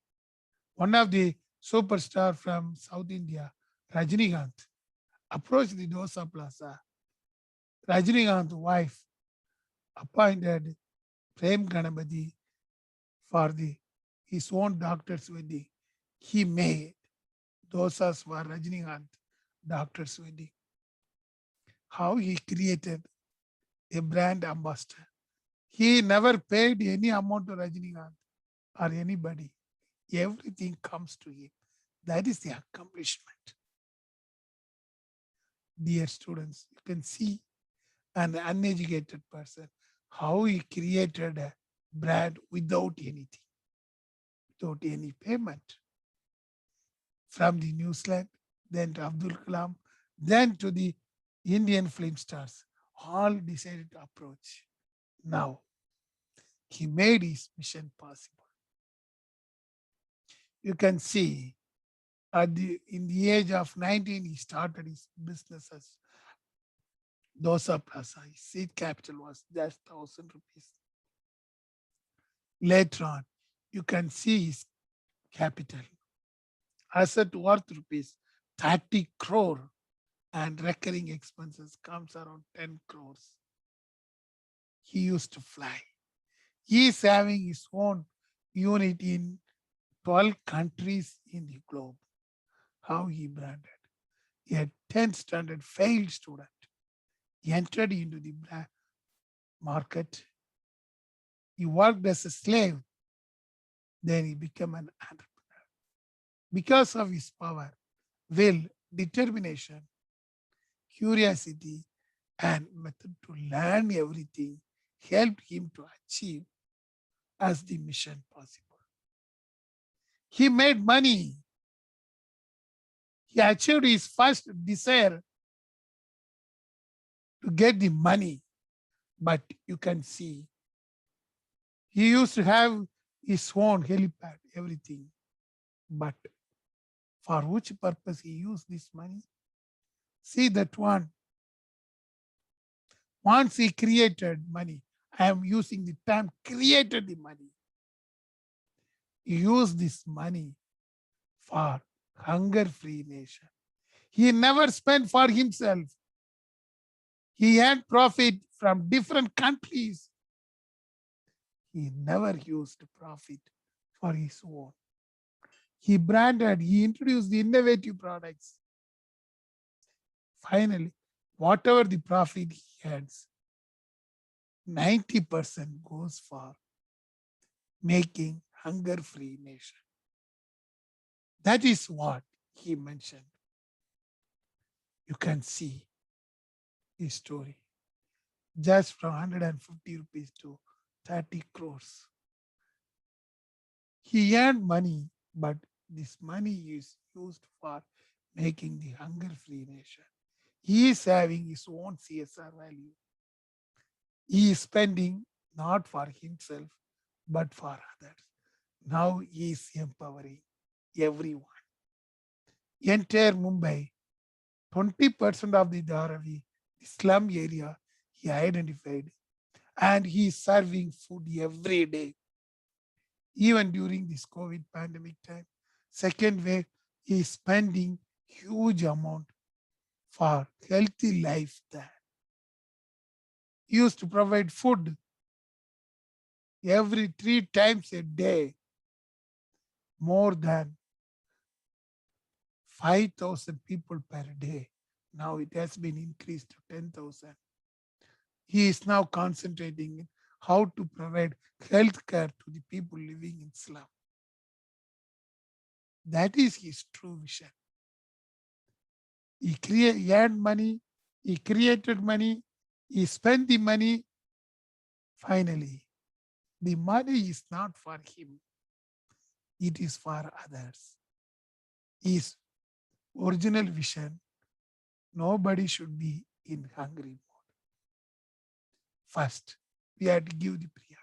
One of the superstar from South India, Rajinikanth, approached the Dosa Plaza. Rajinikanth's wife appointed Prem Ganapati for his own doctor's wedding. He made dosas for Rajinikanth doctor's wedding. How he created a brand ambassador. He never paid any amount to Rajinikanth or anybody. Everything comes to him. That is the accomplishment. Dear students, you can see an uneducated person, how he created a brand without anything, without any payment. From the New Zealand, then to Abdul Kalam, then to the Indian film stars, all decided to approach. Now, he made his mission possible. You can see in the age of 19, he started his business as Dosa Plaza. His seed capital was just 1,000 rupees. Later on, you can see his capital. Asset worth rupees 30 crore and recurring expenses comes around 10 crores. He used to fly. He is having his own unit in 12 countries in the globe. How he branded. He had 10th standard failed student. He entered into the market. He worked as a slave. Then he became an entrepreneur. because of his power, will, determination, curiosity, and method to learn everything helped him to achieve as the mission possible. He made money. He achieved his first desire to get the money. But you can see, he used to have his own helipad, everything. But for which purpose he used this money? See that one. Once he created money, I am using the term created the money. He used this money for hunger-free nation. He never spent for himself. He earned profit from different countries. He never used profit for his own. He branded, he introduced the innovative products. Finally, whatever the profit he earns, 90% goes for making hunger-free nation. That is what he mentioned. You can see his story. Just from 150 rupees to 30 crores. He earned money, but this money is used for making the hunger-free nation. He is having his own CSR value. He is spending not for himself, but for others. Now he is empowering everyone. Entire Mumbai, 20% of the Dharavi, the slum area, he identified, and he is serving food every day. Even during this COVID pandemic time, second wave, he is spending huge amount for healthy life there. He used to provide food every 3 times a day, more than 5,000 people per day. Now it has been increased to 10,000. He is now concentrating in how to provide health care to the people living in slum. That is his true vision. He earned money, he created money, he spent the money. Finally, the money is not for him, it is for others. His original vision, nobody should be in hungry mode. First, we have to give the priority.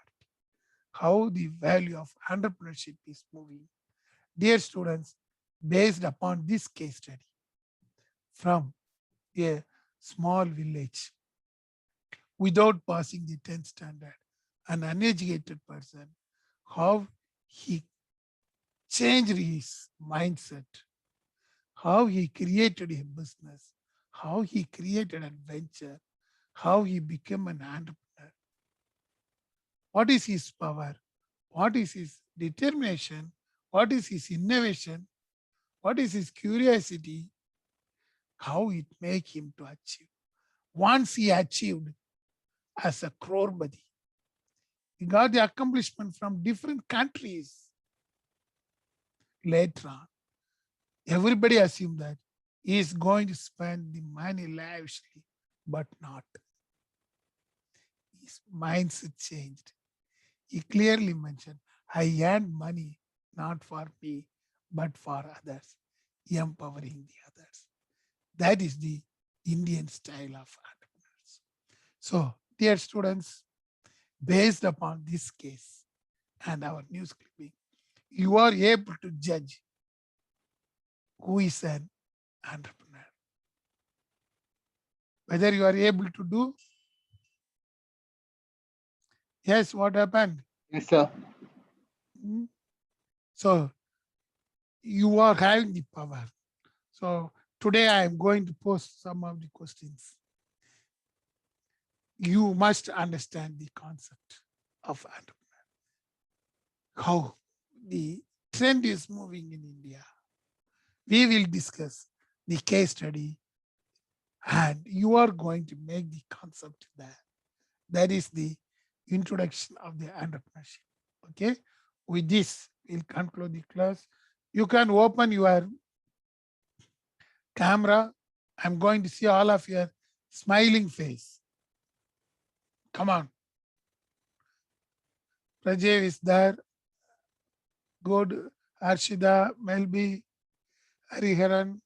How the value of entrepreneurship is moving. Dear students, based upon this case study from a small village, without passing the 10th standard, an uneducated person, how he changed his mindset, how he created a business, how he created an venture, how he became an entrepreneur. What is his power? What is his determination? What is his innovation? What is his curiosity? How it make him to achieve. Once he achieved as a Crorepati, he got the accomplishment from different countries. Later on, everybody assumed that he is going to spend the money lavishly, but not. His mindset changed. He clearly mentioned, I earned money not for me, but for others, empowering the others. That is the Indian style of entrepreneurs. So, dear students, based upon this case and our news clipping, you are able to judge who is an entrepreneur. Whether you are able to do. Yes, what happened? Yes, sir. Hmm? So you are having the power. So today I am going to post some of the questions. You must understand the concept of entrepreneur. How the trend is moving in India. We will discuss the case study and you are going to make the concept there. That is the introduction of the entrepreneurship. Okay. With this, we'll conclude the class. You can open your camera. I'm going to see all of your smiling face. Come on. Rajeev is there. Good. Arshida, Melby, Hariharan.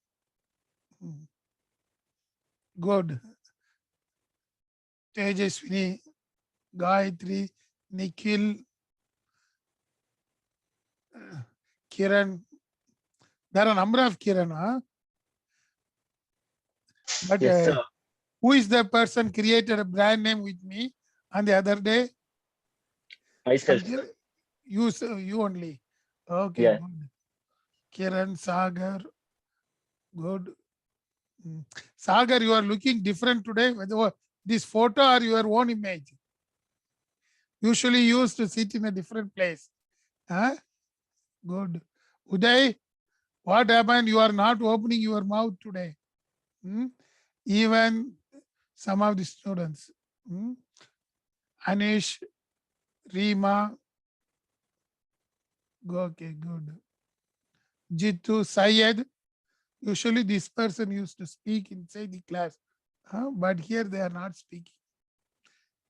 Good. Tejaswini, Gayatri, Nikhil, Kiran. There are a number of Kiran, huh? But who is the person created a brand name with me on the other day? Myself. You, you only. Okay, Yeah. good. Kiran, Sagar, good. Sagar, you are looking different today. Whether this photo or your own image. Usually you used to sit in a different place. Huh? Good. Uday, what happened? You are not opening your mouth today. Even some of the students. Anish, Rima. Okay, good. Jitu, Syed. Usually this person used to speak inside the class. But here they are not speaking.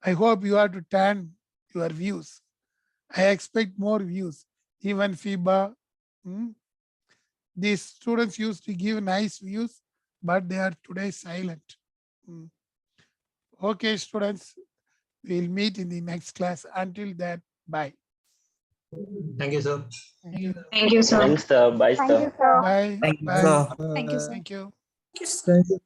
I hope you have to turn your views. I expect more views. Even FIBA. These students used to give nice views, but they are today silent. Okay, students, we'll meet in the next class. Until then, bye. Thank you, sir. Thank you. Thanks, sir. Bye, sir. Bye. Thank you, Bye. sir. Thank you. Thank you.